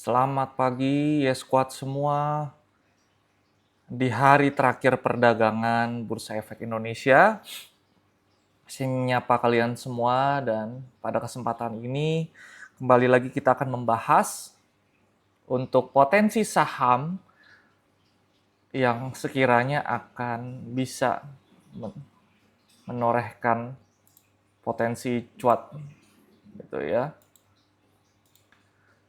Selamat pagi, ya squad semua. Di hari terakhir perdagangan Bursa Efek Indonesia, saya menyapa kalian semua dan pada kesempatan ini kembali lagi kita akan membahas untuk potensi saham yang sekiranya akan bisa menorehkan potensi cuat gitu ya.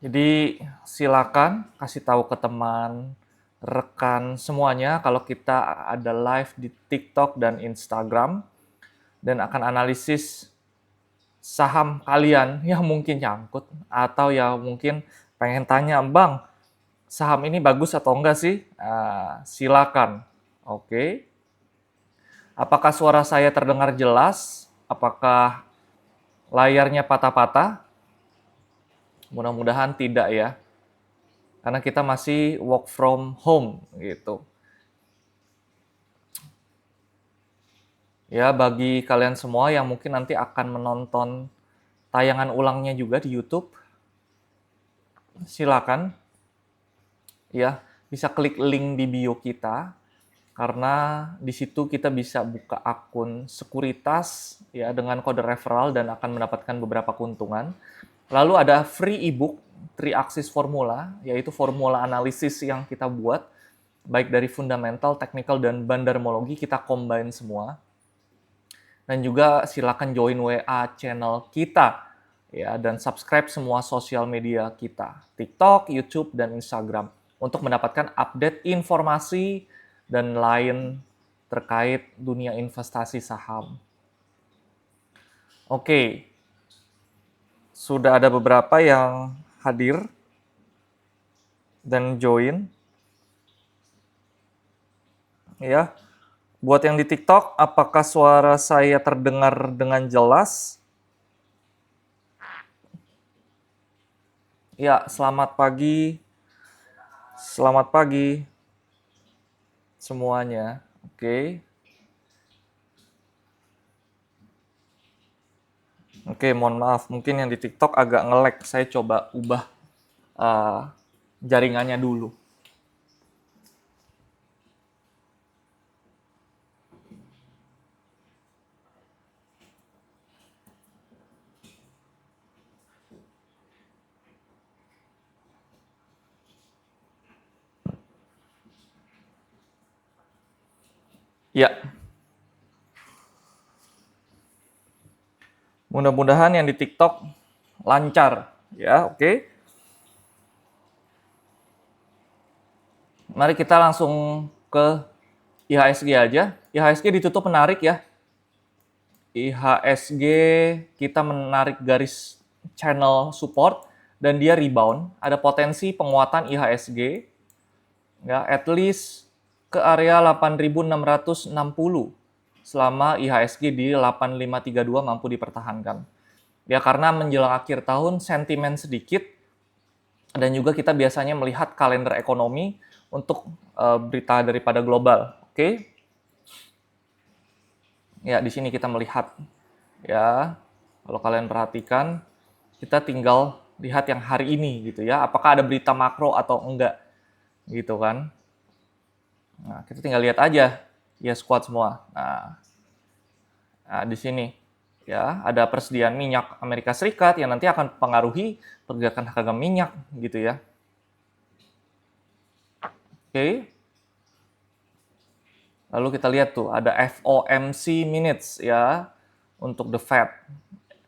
Jadi silakan kasih tahu ke teman, rekan semuanya kalau kita ada live di TikTok dan Instagram dan akan analisis saham kalian yang mungkin nyangkut atau yang mungkin pengen tanya, "Bang, saham ini bagus atau enggak sih?" Silakan. Oke. Apakah suara saya terdengar jelas? Apakah layarnya patah-patah? Mudah-mudahan tidak ya. Karena kita masih work from home gitu. Ya, bagi kalian semua yang mungkin nanti akan menonton tayangan ulangnya juga di YouTube, silakan ya, bisa klik link di bio kita karena di situ kita bisa buka akun sekuritas ya dengan kode referral dan akan mendapatkan beberapa keuntungan. Lalu ada free ebook 3 Axis Formula, yaitu formula analisis yang kita buat baik dari fundamental, technical dan bandarmologi kita combine semua. Dan juga silakan join WA channel kita ya dan subscribe semua sosial media kita, TikTok, YouTube dan Instagram untuk mendapatkan update informasi dan lain terkait dunia investasi saham. Oke. Sudah ada beberapa yang hadir dan join. Ya. Buat yang di TikTok, apakah suara saya terdengar dengan jelas? Ya, selamat pagi. Selamat pagi semuanya. Oke. Oke, mohon maaf. Mungkin yang di TikTok agak nge-lag. Saya coba ubah jaringannya dulu. Ya. Mudah-mudahan yang di TikTok lancar. Ya, oke. Mari kita langsung ke IHSG aja. IHSG ditutup menarik ya. IHSG kita menarik garis channel support dan dia rebound. Ada potensi penguatan IHSG ya, at least ke area 8.660 selama IHSG di 8532 mampu dipertahankan. Ya karena menjelang akhir tahun sentimen sedikit dan juga kita biasanya melihat kalender ekonomi untuk berita daripada global. Oke. Ya, di sini kita melihat ya. Kalau kalian perhatikan, kita tinggal lihat yang hari ini gitu ya. Apakah ada berita makro atau enggak gitu kan. Nah, kita tinggal lihat aja ya squad semua. Nah, di sini ya ada persediaan minyak Amerika Serikat yang nanti akan mempengaruhi pergerakan harga minyak gitu ya. Oke. Lalu kita lihat tuh ada FOMC minutes ya untuk the Fed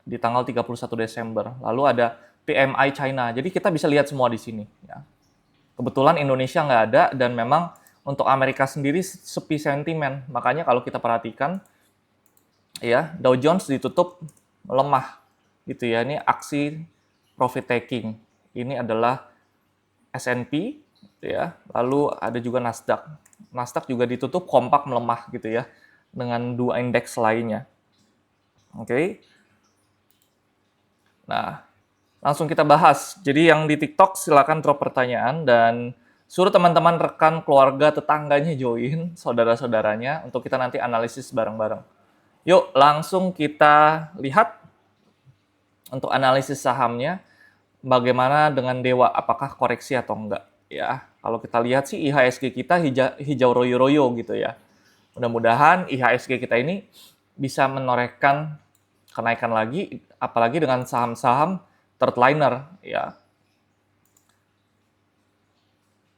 di tanggal 31 Desember. Lalu ada PMI China. Jadi kita bisa lihat semua di sini ya. Kebetulan Indonesia nggak ada dan memang untuk Amerika sendiri sepi sentimen. Makanya kalau kita perhatikan ya Dow Jones ditutup melemah gitu ya. Ini aksi profit taking. Ini adalah S&P ya. Lalu ada juga Nasdaq. Nasdaq juga ditutup kompak melemah gitu ya dengan dua indeks lainnya. Oke. Nah, langsung kita bahas. Jadi yang di TikTok silakan drop pertanyaan dan suruh teman-teman, rekan, keluarga, tetangganya join, saudara-saudaranya untuk kita nanti analisis bareng-bareng. Yuk, langsung kita lihat untuk analisis sahamnya. bagaimana dengan Dewa, apakah koreksi atau enggak ya. Kalau kita lihat sih IHSG kita hijau royo-royo gitu ya. Mudah-mudahan IHSG kita ini bisa menorehkan kenaikan lagi, apalagi dengan saham-saham third liner ya.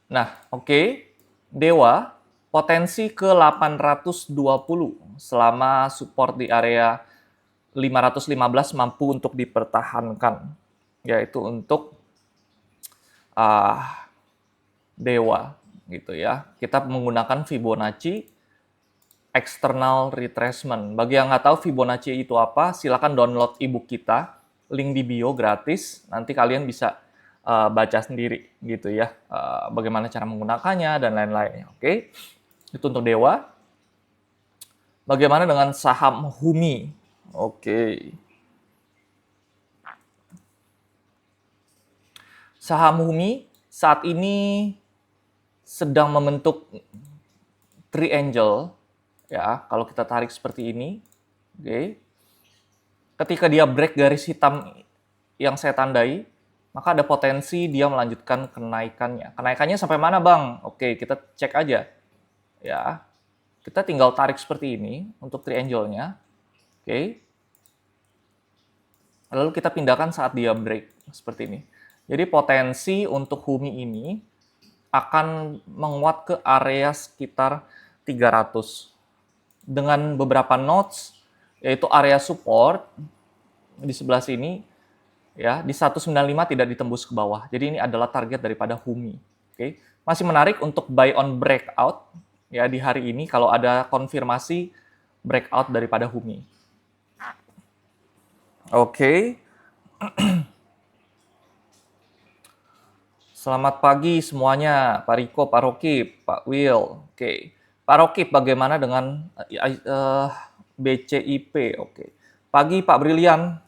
Nah, oke. Dewa potensi ke 820 selama support di area 515 mampu untuk dipertahankan, yaitu untuk Dewa gitu ya. Kita menggunakan Fibonacci external retracement. Bagi yang nggak tahu Fibonacci itu apa, silakan download ebook kita, link di bio gratis. Nanti kalian bisa baca sendiri gitu ya, bagaimana cara menggunakannya dan lain-lain. Oke, itu untuk Dewa. Bagaimana dengan saham Humi? Oke. Saham Humi saat ini sedang membentuk triangle ya, kalau kita tarik seperti ini. Oke. Ketika dia break garis hitam yang saya tandai, maka ada potensi dia melanjutkan kenaikannya. Kenaikannya sampai mana, Bang? Oke, kita cek aja. Ya. Kita tinggal tarik seperti ini untuk triangle-nya. Oke. Lalu kita pindahkan saat dia break seperti ini. Jadi potensi untuk Humi ini akan menguat ke area sekitar 300 dengan beberapa nodes, yaitu area support di sebelah sini ya, di 195 tidak ditembus ke bawah. Jadi ini adalah target daripada Humi. Oke. Masih menarik untuk buy on breakout ya di hari ini kalau ada konfirmasi breakout daripada Humi. Oke. Selamat pagi semuanya, Pak Riko, Pak Rokip, Pak Will. Oke. Pak Rokip, bagaimana dengan BCIP? Oke. Pagi Pak Brilian.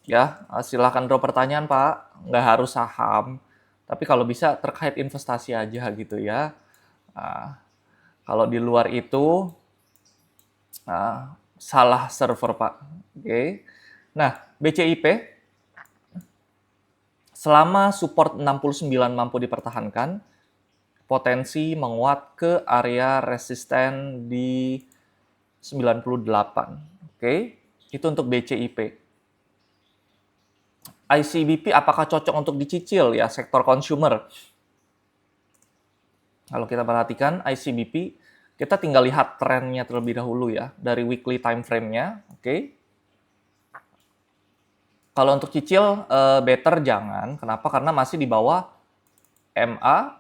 Ya, silahkan drop pertanyaan Pak. Nggak harus saham. Tapi kalau bisa terkait investasi aja gitu ya. Kalau di luar itu, salah server Pak. Oke. Nah, BCIP selama support 69 mampu dipertahankan, potensi menguat ke area resisten di 98. Oke, itu untuk BCIP. ICBP apakah cocok untuk dicicil ya, sektor consumer? Kalau kita perhatikan ICBP, kita tinggal lihat trennya terlebih dahulu ya, dari weekly time frame-nya. Oke. Kalau untuk cicil, better jangan. Kenapa? Karena masih di bawah MA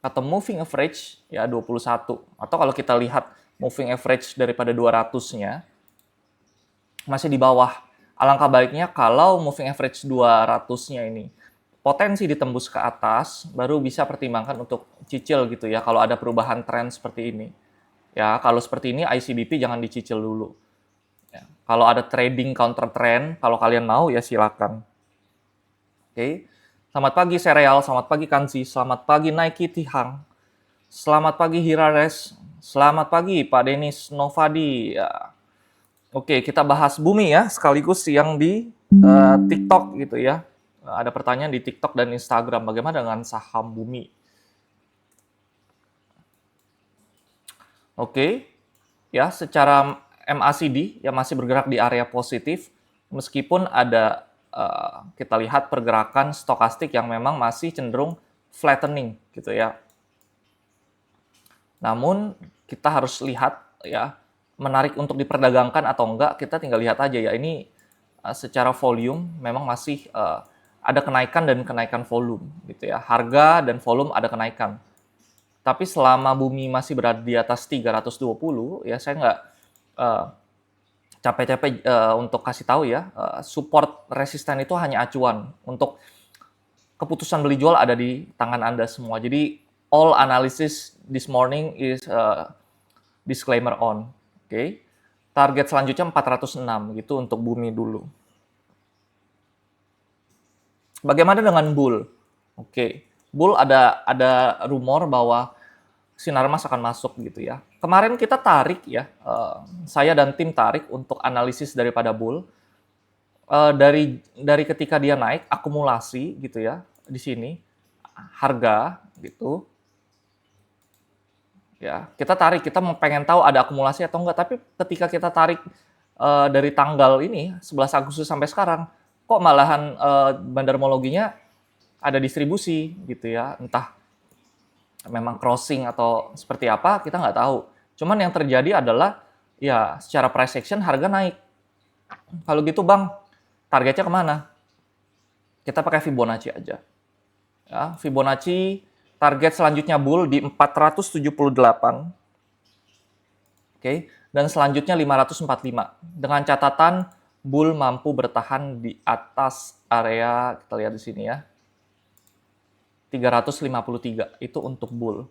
atau moving average ya 21. Atau kalau kita lihat moving average daripada 200-nya, masih di bawah. Alangkah baiknya kalau moving average 200-nya ini potensi ditembus ke atas, baru bisa pertimbangkan untuk cicil gitu ya, kalau ada perubahan tren seperti ini. Ya, kalau seperti ini ICBP jangan dicicil dulu. Ya, kalau ada trading counter trend, kalau kalian mau ya silakan. Oke. Selamat pagi Sereal, selamat pagi Kansi, selamat pagi Nike Tihang, selamat pagi Hirares, selamat pagi Pak Denis Novadi. Ya. Oke, kita bahas Bumi ya, sekaligus yang di TikTok gitu ya. Ada pertanyaan di TikTok dan Instagram, bagaimana dengan saham Bumi? Oke, ya secara MACD yang masih bergerak di area positif, meskipun ada kita lihat pergerakan stokastik yang memang masih cenderung flattening gitu ya. Namun kita harus lihat ya, menarik untuk diperdagangkan atau enggak, kita tinggal lihat aja ya. Ini secara volume memang masih ada kenaikan dan kenaikan volume gitu ya. Harga dan volume ada kenaikan. Tapi selama Bumi masih berada di atas 320, ya saya nggak capek-capek untuk kasih tahu ya, support resisten itu hanya acuan. Untuk keputusan beli jual ada di tangan Anda semua. Jadi all analysis this morning is disclaimer on. Oke. Target selanjutnya 406 gitu untuk Bumi dulu. Bagaimana dengan Bull? Oke. Bull ada rumor bahwa Sinarmas akan masuk gitu ya. Kemarin kita tarik ya, saya dan tim tarik untuk analisis daripada Bull. dari ketika dia naik akumulasi gitu ya di sini harga gitu ya kita tarik kita mau pengen tahu ada akumulasi atau enggak tapi ketika kita tarik dari tanggal ini 11 Agustus sampai sekarang kok malahan bandarmologinya ada distribusi gitu ya entah memang crossing atau seperti apa kita nggak tahu cuman yang terjadi adalah ya secara price action harga naik kalau gitu bang targetnya kemana kita pakai Fibonacci aja ya Fibonacci target selanjutnya bull di 478 oke dan selanjutnya 545 dengan catatan bull mampu bertahan di atas area kita lihat di sini ya 353 itu untuk bull.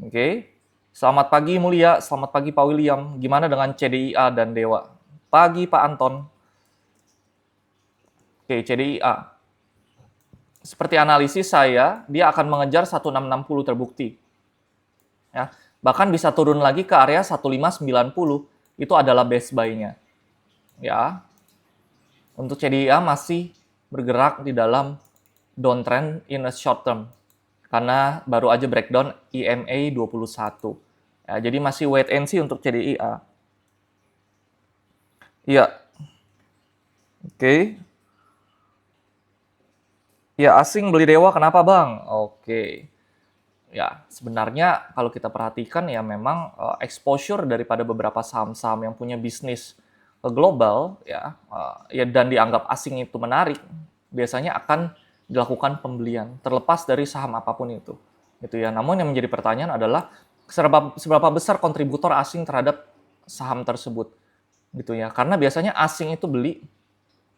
Oke. Selamat pagi Mulia, selamat pagi Pak William. Gimana dengan CDIA dan Dewa? Pagi Pak Anton. Oke, CDIA. Seperti analisis saya, dia akan mengejar 1660 terbukti. Ya, bahkan bisa turun lagi ke area 1590. Itu adalah base buy-nya. Ya. Untuk CDIA masih bergerak di dalam downtrend in a short term karena baru aja breakdown EMA 21. Ya, jadi masih wait and see untuk CDIA. Iya. Oke. Ya, asing beli Dewa kenapa, Bang? Oke. Ya, sebenarnya kalau kita perhatikan ya memang exposure daripada beberapa saham-saham yang punya bisnis global ya ya dan dianggap asing itu menarik, biasanya akan dilakukan pembelian terlepas dari saham apapun itu gitu ya. Namun yang menjadi pertanyaan adalah seberapa besar kontributor asing terhadap saham tersebut gitu ya, karena biasanya asing itu beli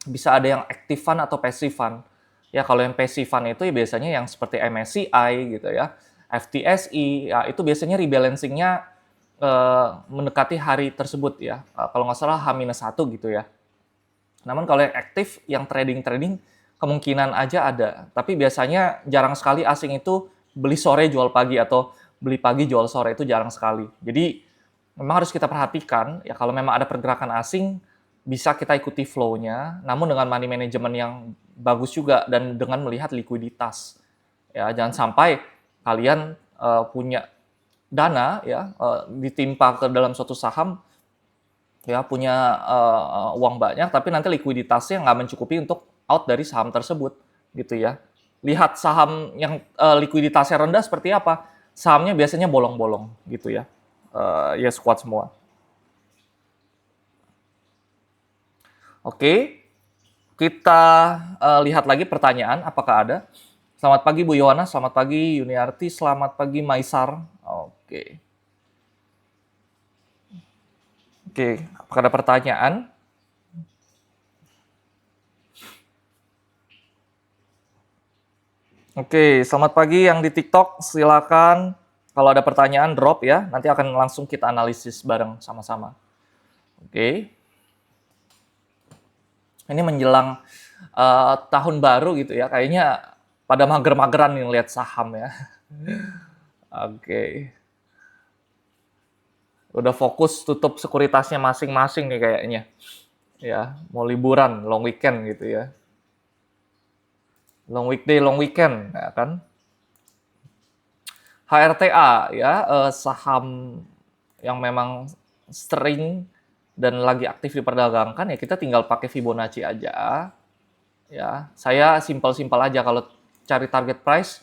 bisa ada yang active fund atau passive fund ya. Kalau yang passive fund itu ya biasanya yang seperti MSCI gitu ya, FTSE ya, itu biasanya rebalancingnya mendekati hari tersebut ya, kalau nggak salah H-1 gitu ya. Namun kalau yang aktif, yang trading kemungkinan aja ada. Tapi biasanya jarang sekali asing itu beli sore jual pagi atau beli pagi jual sore, itu jarang sekali. Jadi memang harus kita perhatikan ya kalau memang ada pergerakan asing bisa kita ikuti flow-nya, namun dengan money management yang bagus juga dan dengan melihat likuiditas. Ya, jangan sampai kalian punya dana ya ditimpa ke dalam suatu saham ya punya uang banyak tapi nanti likuiditasnya nggak mencukupi untuk out dari saham tersebut gitu ya. Lihat saham yang likuiditasnya rendah seperti apa, sahamnya biasanya bolong-bolong gitu ya, ya squat semua. Oke, kita lihat lagi pertanyaan apakah ada. Selamat pagi Bu Yohana, selamat pagi Yuniarti, selamat pagi Maisar. Oke. Oke, apakah ada pertanyaan? Oke, selamat pagi yang di TikTok, silakan kalau ada pertanyaan drop ya, nanti akan langsung kita analisis bareng sama-sama. Oke. Ini menjelang tahun baru gitu ya, kayaknya pada mager-mageran nih lihat saham ya. Oke. Udah fokus tutup sekuritasnya masing-masing nih kayaknya. Ya, mau liburan, long weekend gitu ya. Long weekday, long weekend, ya kan? HRTA ya, saham yang memang sering dan lagi aktif diperdagangkan ya kita tinggal pakai Fibonacci aja. Ya, saya simpel-simpel aja kalau cari target price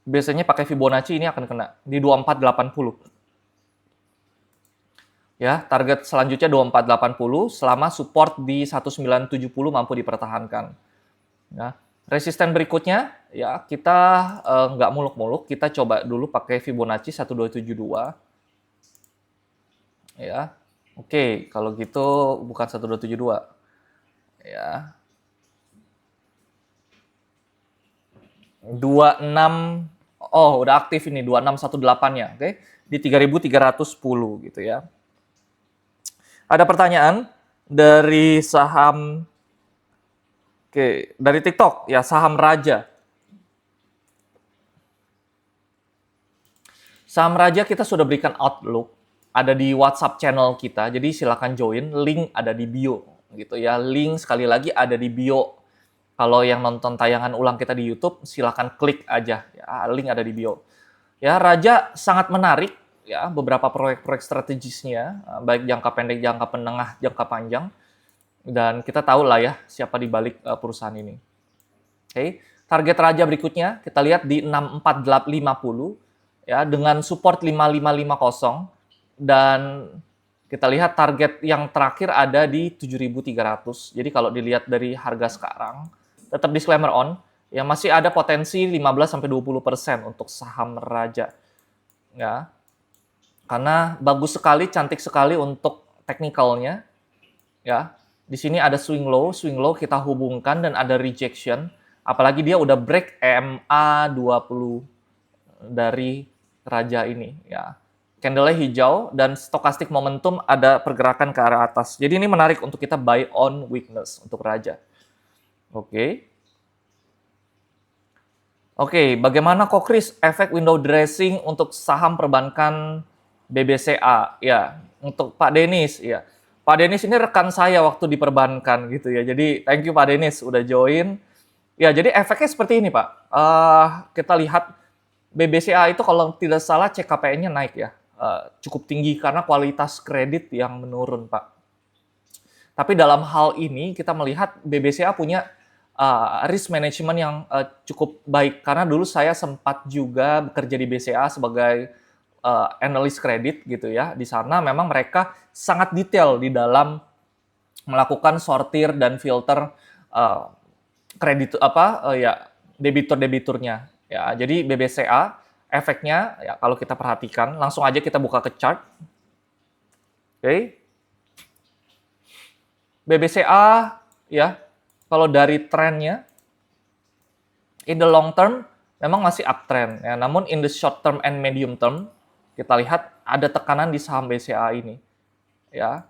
biasanya pakai Fibonacci ini akan kena di 2480. Ya, target selanjutnya 2480 selama support di 1970 mampu dipertahankan. Ya, resisten berikutnya ya kita nggak muluk-muluk, kita coba dulu pakai Fibonacci 1272. Ya, oke, kalau gitu bukan 1272. Ya, 26, oh udah aktif ini 2618-nya, oke, di 3310 gitu ya. Ada pertanyaan dari saham, oke, dari TikTok ya, saham Raja. Saham Raja kita sudah berikan outlook, ada di WhatsApp channel kita, jadi silakan join, link ada di bio gitu ya. Link sekali lagi ada di bio. Kalau yang nonton tayangan ulang kita di YouTube, silakan klik aja. Ya, link ada di bio. Ya, Raja sangat menarik ya, beberapa proyek-proyek strategisnya, baik jangka pendek, jangka menengah, jangka panjang. Dan kita tahu lah ya siapa di balik perusahaan ini. Oke, target Raja berikutnya kita lihat di 64850 ya, dengan support 5550, dan kita lihat target yang terakhir ada di 7.300. Jadi kalau dilihat dari harga sekarang, tetap disclaimer on, ya masih ada potensi 15-20% untuk saham Raja. Ya. Karena bagus sekali, cantik sekali untuk teknikalnya. Ya. Di sini ada swing low kita hubungkan dan ada rejection. Apalagi dia udah break EMA 20 dari Raja ini, ya. Candle-nya hijau dan stochastic momentum ada pergerakan ke arah atas. Jadi ini menarik untuk kita buy on weakness untuk Raja. Oke. Oke, bagaimana kok Chris efek window dressing untuk saham perbankan BBCA? Ya, untuk Pak Denis, ya. Pak Denis ini rekan saya waktu di perbankan gitu ya. Jadi thank you Pak Denis udah join. Ya, jadi efeknya seperti ini Pak. Kita lihat BBCA itu kalau tidak salah CKPN-nya naik ya. Cukup tinggi karena kualitas kredit yang menurun, Pak. Tapi dalam hal ini kita melihat BBCA punya risk management yang cukup baik, karena dulu saya sempat juga bekerja di BCA sebagai analis kredit gitu ya. Di sana memang mereka sangat detail di dalam melakukan sortir dan filter kredit debitur-debiturnya. Ya, jadi BBCA efeknya ya kalau kita perhatikan, langsung aja kita buka ke chart. Oke. BBCA ya, kalau dari trennya in the long term memang masih uptrend ya, namun in the short term and medium term kita lihat ada tekanan di saham BCA ini. Ya.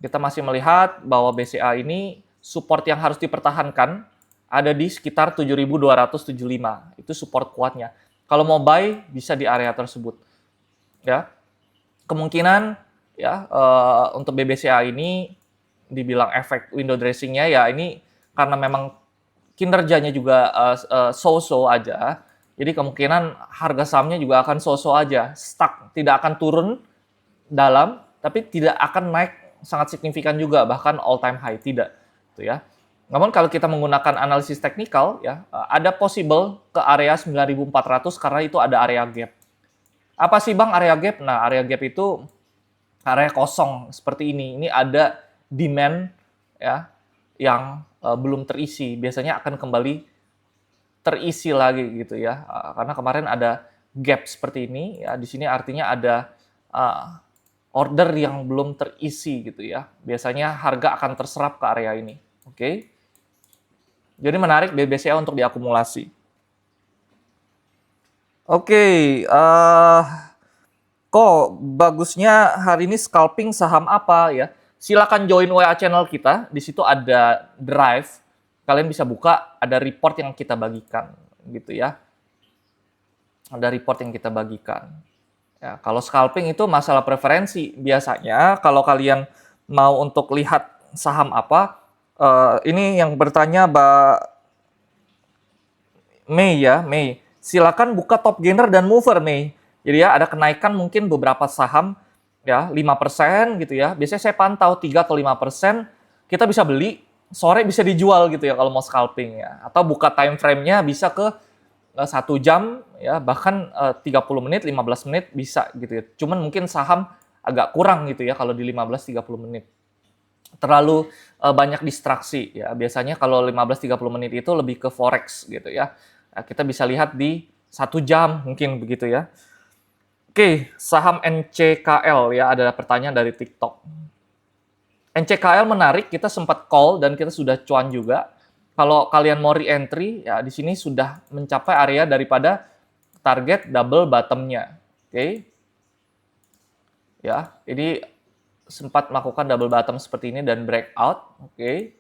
Kita masih melihat bahwa BCA ini support yang harus dipertahankan ada di sekitar 7.275. Itu support kuatnya. Kalau mau buy bisa di area tersebut. Ya. Kemungkinan ya untuk BBCA ini dibilang efek window dressing-nya ya ini karena memang kinerjanya juga so-so aja. Jadi kemungkinan harga sahamnya juga akan so-so aja, stuck, tidak akan turun dalam, tapi tidak akan naik sangat signifikan juga, bahkan all time high tidak, gitu ya. Namun kalau kita menggunakan analisis teknikal ya, ada possible ke area 9.400 karena itu ada area gap. Apa sih Bang area gap? Nah, area gap itu area kosong seperti ini. Ini ada demand ya yang belum terisi. Biasanya akan kembali terisi lagi gitu ya. Karena kemarin ada gap seperti ini ya. Di sini artinya ada order yang belum terisi gitu ya. Biasanya harga akan terserap ke area ini. Oke. Jadi menarik BBCA untuk diakumulasi. Oke, kok bagusnya hari ini scalping saham apa ya? Silakan join WA channel kita. Di situ ada drive. Kalian bisa buka, ada report yang kita bagikan gitu ya. Ada report yang kita bagikan. Ya, kalau scalping itu masalah preferensi. Biasanya kalau kalian mau untuk lihat saham apa, ini yang bertanya Mbak Mei ya, Mei. Silakan buka top gainer dan mover, Mei. Jadi ya ada kenaikan mungkin beberapa saham ya 5% gitu ya. Biasanya saya pantau 3 atau 5%, kita bisa beli, sore bisa dijual gitu ya kalau mau scalping ya. Atau buka time frame-nya bisa ke 1 jam ya, bahkan 30 menit, 15 menit bisa gitu ya. Cuman mungkin saham agak kurang gitu ya kalau di 15-30 menit. Terlalu banyak distraksi ya. Biasanya kalau 15-30 menit itu lebih ke forex gitu ya. Nah, kita bisa lihat di 1 jam mungkin begitu ya. Oke, saham NCKL ya, ada pertanyaan dari TikTok. NCKL menarik, kita sempat call dan kita sudah cuan juga. Kalau kalian mau re-entry ya di sini sudah mencapai area daripada target double bottom-nya. Oke. Ya, ini sempat melakukan double bottom seperti ini dan breakout, oke,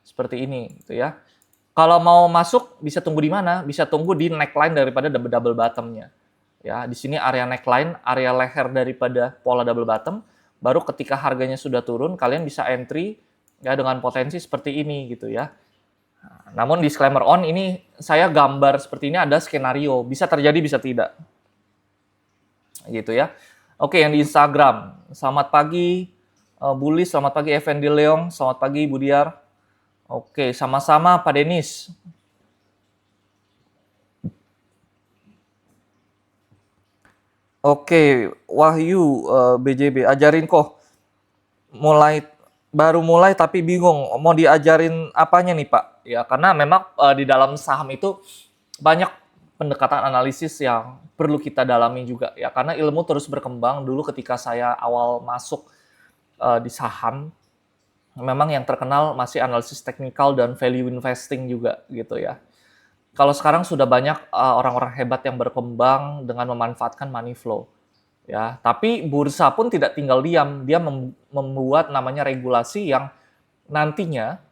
seperti ini, gitu ya. Kalau mau masuk bisa tunggu di mana? Bisa tunggu di neckline daripada double bottom-nya. Ya, di sini area neckline, area leher daripada pola double bottom. Baru ketika harganya sudah turun, kalian bisa entry ya dengan potensi seperti ini gitu ya. Namun disclaimer on, ini saya gambar seperti ini ada skenario, bisa terjadi bisa tidak. Gitu ya. Oke, yang di Instagram. Selamat pagi Bully, selamat pagi Effendi Leong, selamat pagi Budiar. Oke, sama-sama Pak Denis. Oke, Wahyu BJB, ajarin kok. Baru mulai tapi bingung mau diajarin apanya nih Pak? Ya karena memang di dalam saham itu banyak pendekatan analisis yang perlu kita dalami juga ya karena ilmu terus berkembang. Dulu ketika saya awal masuk di saham memang yang terkenal masih analisis teknikal dan value investing juga gitu ya. Kalau sekarang sudah banyak orang-orang hebat yang berkembang dengan memanfaatkan money flow. Ya, tapi bursa pun tidak tinggal diam. Dia membuat namanya regulasi yang nantinya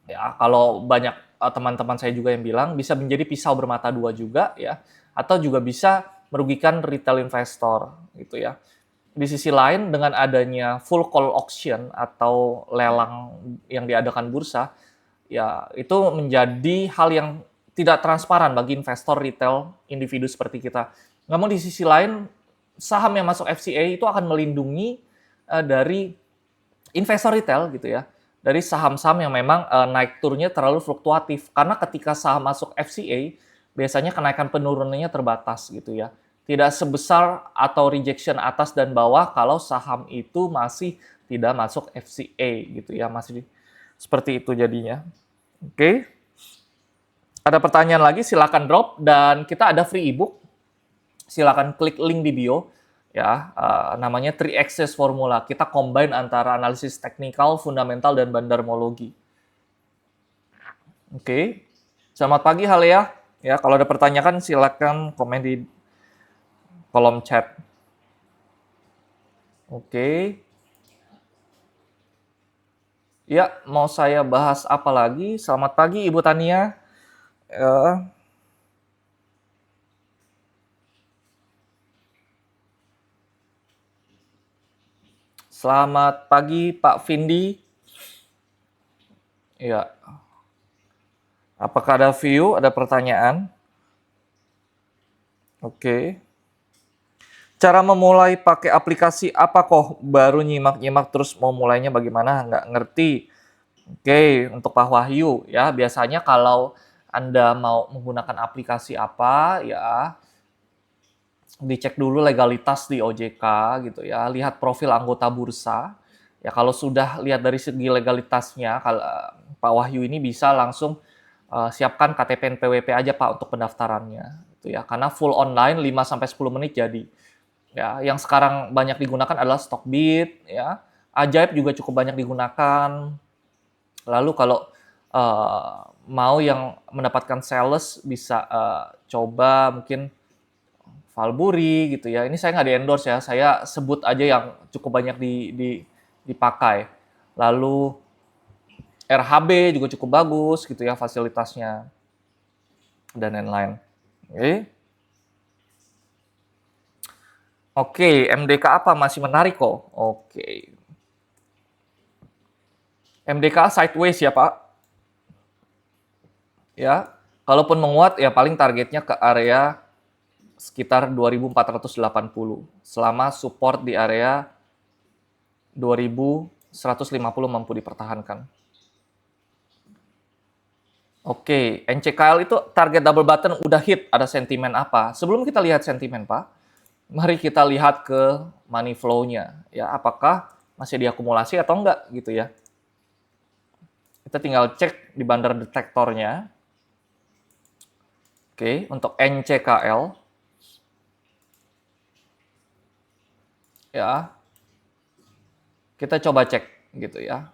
ya kalau banyak teman-teman saya juga yang bilang bisa menjadi pisau bermata dua juga ya atau juga bisa merugikan retail investor gitu ya. Di sisi lain dengan adanya full call auction atau lelang yang diadakan bursa ya itu menjadi hal yang tidak transparan bagi investor retail individu seperti kita. Namun di sisi lain saham yang masuk FCA itu akan melindungi dari investor retail gitu ya dari saham-saham yang memang naik turunnya terlalu fluktuatif karena ketika saham masuk FCA biasanya kenaikan penurunannya terbatas gitu ya tidak sebesar atau rejection atas dan bawah kalau saham itu masih tidak masuk FCA gitu ya masih seperti itu jadinya. Oke. Ada pertanyaan lagi silakan drop dan kita ada free ebook. Silakan klik link di bio ya, namanya 3 Axis Formula. Kita combine antara analisis teknikal, fundamental dan bandarmologi. Oke. Selamat pagi Halea. Ya, kalau ada pertanyaan silakan komen di kolom chat. Oke. Ya, mau saya bahas apa lagi? Selamat pagi Ibu Tania. Selamat pagi Pak Vindi. Ya. Apakah ada view, ada pertanyaan? Oke. Cara memulai pakai aplikasi apa kok? Baru nyimak-nyimak terus mau mulainya bagaimana? Nggak ngerti. Oke, untuk Pak Wahyu ya, biasanya kalau Anda mau menggunakan aplikasi apa ya, dicek dulu legalitas di OJK gitu ya, lihat profil anggota bursa. Ya kalau sudah lihat dari segi legalitasnya, kalau Pak Wahyu ini bisa langsung siapkan KTP NPWP aja Pak untuk pendaftarannya gitu ya. Karena full online 5 sampai 10 menit jadi. Ya, yang sekarang banyak digunakan adalah Stockbit ya. Ajaib juga cukup banyak digunakan. Lalu kalau mau yang mendapatkan sales bisa coba mungkin Valburi gitu ya. Ini saya nggak di-endorse ya, saya sebut aja yang cukup banyak dipakai. Lalu RHB juga cukup bagus gitu ya fasilitasnya dan lain-lain. Oke, MDK apa masih menarik kok? Oke. MDK sideways ya Pak. Ya, kalaupun menguat ya paling targetnya ke area sekitar 2480 selama support di area 2150 mampu dipertahankan. Oke, NCKL itu target double bottom udah hit, ada sentimen apa? Sebelum kita lihat sentimen Pak, mari kita lihat ke money flow-nya. Ya, apakah masih diakumulasi atau enggak gitu ya. Kita tinggal cek di bandar detektornya. Oke, untuk NCKL. Ya, kita coba cek gitu ya.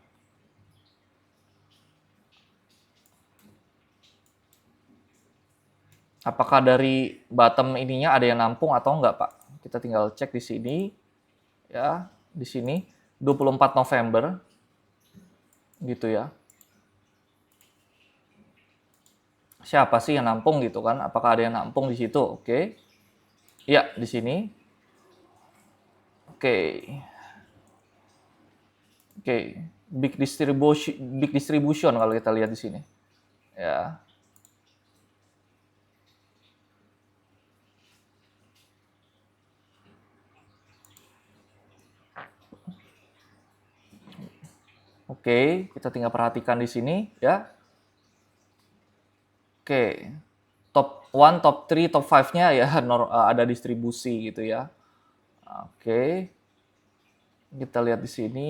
Apakah dari bottom ininya ada yang nampung atau enggak, Pak? Kita tinggal cek di sini. Ya, di sini 24 November. Gitu ya. Siapa sih yang nampung gitu kan? Apakah ada yang nampung di situ? Oke. Iya, di sini. Oke. Oke. big distribution kalau kita lihat di sini. Ya. Oke, kita tinggal perhatikan di sini ya. Oke. Top 1, top 3, top 5-nya ya ada distribusi gitu ya. Oke. Kita lihat di sini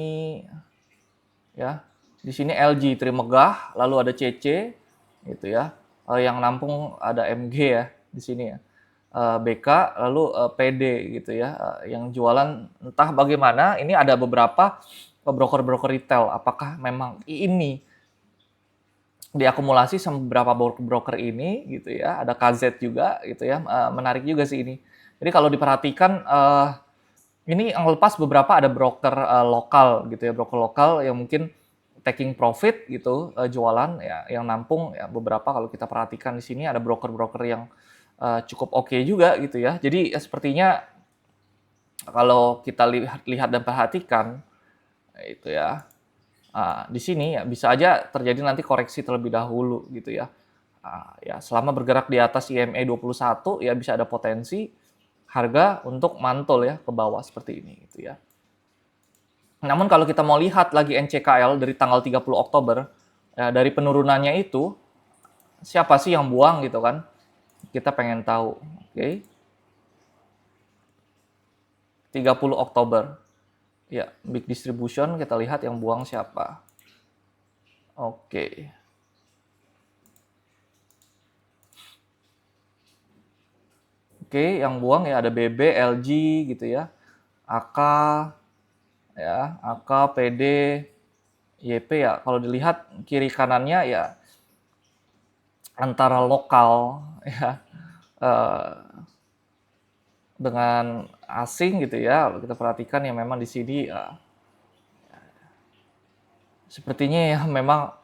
ya. Di sini LG Trimegah, lalu ada CC gitu ya. Yang nampung ada MG ya di sini ya. BK lalu PD gitu ya. Yang jualan entah bagaimana, ini ada beberapa broker-broker retail. Apakah memang ini diakumulasi sama beberapa broker ini gitu ya. Ada KZ juga gitu ya. Menarik juga sih ini. Jadi kalau diperhatikan ini yang lepas beberapa ada broker lokal gitu ya, broker lokal yang mungkin taking profit gitu, jualan ya, yang nampung ya beberapa kalau kita perhatikan di sini ada broker-broker yang cukup oke juga gitu ya. Jadi sepertinya kalau kita lihat dan perhatikan itu ya, di sini ya bisa aja terjadi nanti koreksi terlebih dahulu gitu ya. Ya selama bergerak di atas IMA 21 ya bisa ada potensi harga untuk mantul ya ke bawah seperti ini gitu ya. Namun kalau kita mau lihat lagi NCKL dari tanggal 30 Oktober, ya, dari penurunannya itu, siapa sih yang buang gitu kan? Kita pengen tahu. Oke. 30 Oktober. Ya, big distribution kita lihat yang buang siapa. Oke. Oke, yang buang ya ada BB, LG gitu ya. AK ya, AK, PD, YP ya. Kalau dilihat kiri kanannya ya antara lokal ya dengan asing gitu ya. Kita perhatikan ya memang di sini sepertinya ya memang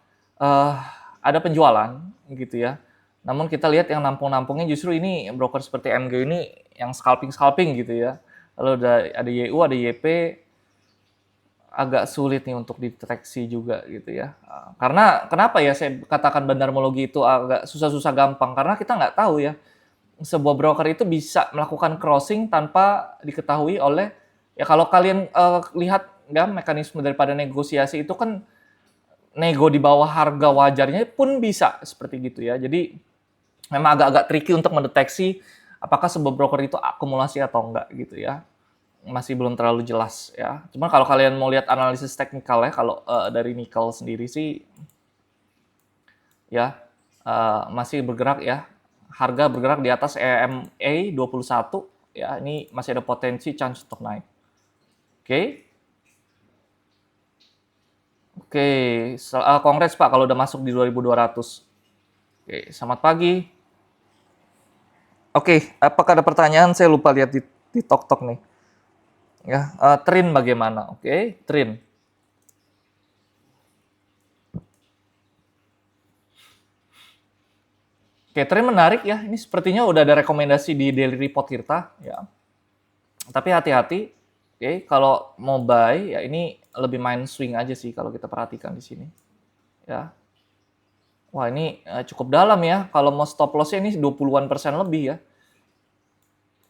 ada penjualan gitu ya. Namun kita lihat yang nampung-nampungnya justru ini broker seperti MG ini yang scalping gitu ya. Lalu ada YU, ada YP, agak sulit nih untuk dideteksi juga gitu ya. Karena kenapa ya saya katakan bandarmologi itu agak susah-susah gampang? Karena kita nggak tahu ya sebuah broker itu bisa melakukan crossing tanpa diketahui oleh ya kalau kalian lihat ya mekanisme daripada negosiasi itu kan nego di bawah harga wajarnya pun bisa seperti gitu ya. Jadi memang agak-agak tricky untuk mendeteksi apakah sebuah broker itu akumulasi atau enggak gitu ya. Masih belum terlalu jelas ya. Cuma kalau kalian mau lihat analisis teknikal ya, kalau dari Nickel sendiri sih ya masih bergerak ya. Harga bergerak di atas EMA 21 ya. Ini masih ada potensi chance untuk naik. Oke. Oke, kongres Pak kalau udah masuk di 2200. Oke, selamat pagi. Oke, apakah ada pertanyaan? Saya lupa lihat di Tok nih. Ya, Trin bagaimana? Oke, Trin. Oke, Trin menarik ya. Ini sepertinya udah ada rekomendasi di Daily Report Tirta ya. Tapi hati-hati. Oke, kalau mau buy ya ini lebih main swing aja sih kalau kita perhatikan di sini. Ya. Wah, ini cukup dalam ya. Kalau mau stop loss-nya ini 20-an% lebih ya.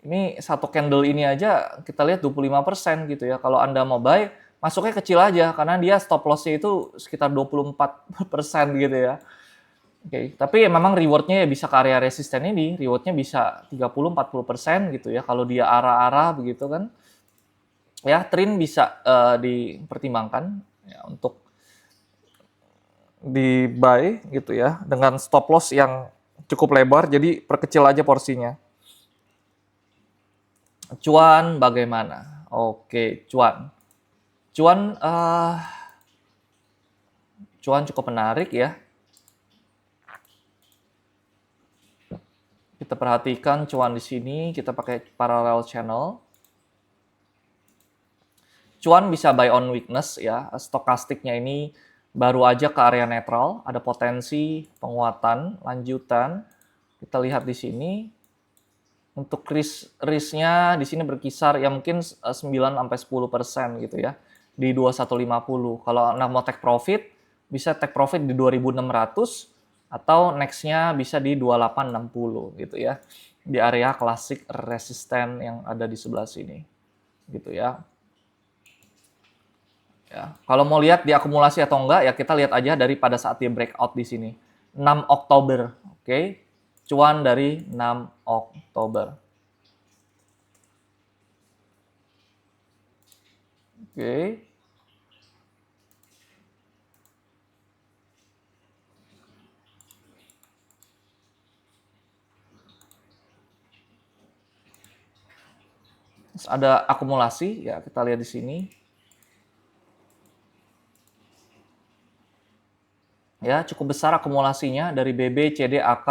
Ini satu candle ini aja kita lihat 25% gitu ya. Kalau Anda mau buy, masuknya kecil aja karena dia stop loss-nya itu sekitar 24% gitu ya. Oke, tapi ya memang reward-nya ya bisa ke area resisten ini, reward-nya bisa 30-40% gitu ya. Kalau dia arah-arah begitu kan. Ya, Trin bisa dipertimbangkan ya, untuk di buy gitu ya dengan stop loss yang cukup lebar, jadi perkecil aja porsinya. Cuan bagaimana? Oke, cuan. Cuan cukup menarik ya. Kita perhatikan cuan di sini, kita pakai parallel channel. Cuan bisa buy on weakness ya, stokastiknya ini baru aja ke area netral, ada potensi penguatan, lanjutan. Kita lihat di sini. Untuk risk-nya di sini berkisar ya mungkin 9 sampai 10% gitu ya. di 2150. Kalau Anda mau take profit, bisa take profit di 2600 atau next-nya bisa di 2860 gitu ya. Di area klasik resisten yang ada di sebelah sini. Gitu ya. Ya, kalau mau lihat di akumulasi atau enggak, ya kita lihat aja dari pada saat dia breakout di sini. 6 Oktober, oke. Cuan dari 6 Oktober. Oke. Terus ada akumulasi, ya kita lihat di sini. Ya, cukup besar akumulasinya dari BB, CD, AK,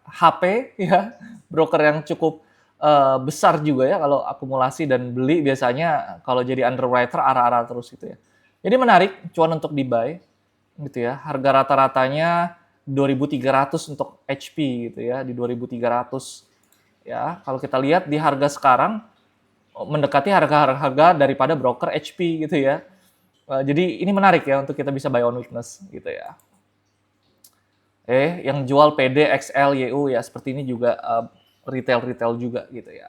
HP, ya. Broker yang cukup besar juga ya kalau akumulasi dan beli biasanya kalau jadi underwriter arah-arah terus gitu ya. Jadi menarik, cuan untuk di-buy gitu ya. Harga rata-ratanya 2.300 untuk HP gitu ya, di 2.300 ya. Kalau kita lihat di harga sekarang mendekati harga-harga daripada broker HP gitu ya. Jadi ini menarik ya untuk kita bisa buy on weakness gitu ya. Yang jual PD, XL, YU ya seperti ini juga retail juga gitu ya.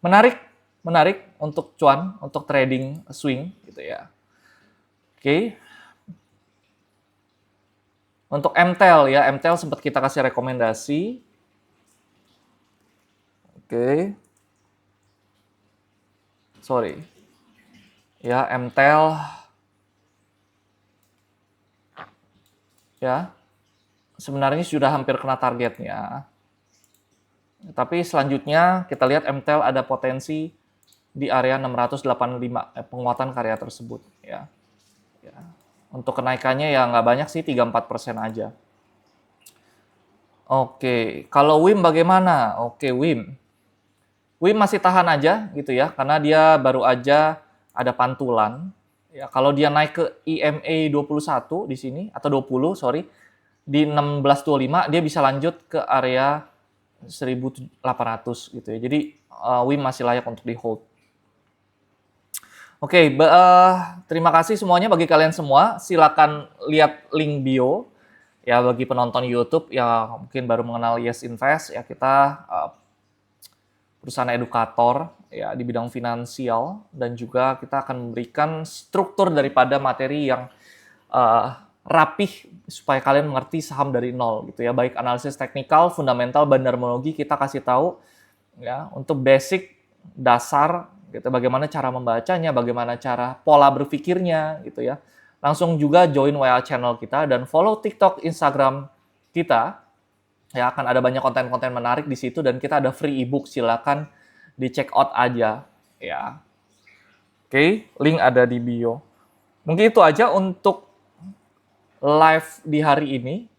Menarik untuk cuan, untuk trading swing gitu ya. Oke. Untuk MTEL ya, MTEL sempat kita kasih rekomendasi. Oke. Sorry. Ya, MTEL ya. Sebenarnya sudah hampir kena targetnya. Tapi selanjutnya kita lihat MTEL ada potensi di area 685 penguatan karya tersebut ya. Ya. Untuk kenaikannya ya nggak banyak sih, 3-4% aja. Oke, kalau WIM bagaimana? Oke, WIM. WIM masih tahan aja gitu ya, karena dia baru aja ada pantulan. Ya, kalau dia naik ke EMA 21 di sini, atau 20, sorry, di 1625, dia bisa lanjut ke area 1800 gitu ya. Jadi WIM masih layak untuk di hold. Oke, terima kasih semuanya bagi kalian semua. Silakan lihat link bio ya bagi penonton YouTube yang mungkin baru mengenal Yes Invest ya, kita perusahaan edukator ya di bidang finansial, dan juga kita akan memberikan struktur daripada materi yang rapih supaya kalian mengerti saham dari nol gitu ya, baik analisis teknikal, fundamental, bandarmologi kita kasih tahu ya untuk basic dasar gitu, bagaimana cara membacanya, bagaimana cara pola berpikirnya gitu ya. Langsung juga join WA channel kita dan follow TikTok, Instagram kita. Ya, akan ada banyak konten-konten menarik di situ dan kita ada free ebook, silakan di check out aja ya. Oke, link ada di bio. Mungkin itu aja untuk live di hari ini.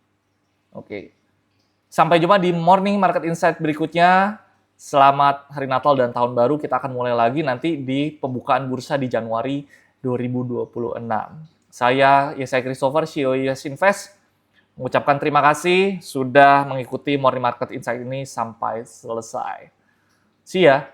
Oke. Sampai jumpa di Morning Market Insight berikutnya. Selamat Hari Natal dan Tahun Baru. Kita akan mulai lagi nanti di pembukaan bursa di Januari 2026. Saya Christopher, CEO Yes Invest, mengucapkan terima kasih sudah mengikuti Morning Market Insight ini sampai selesai. See ya!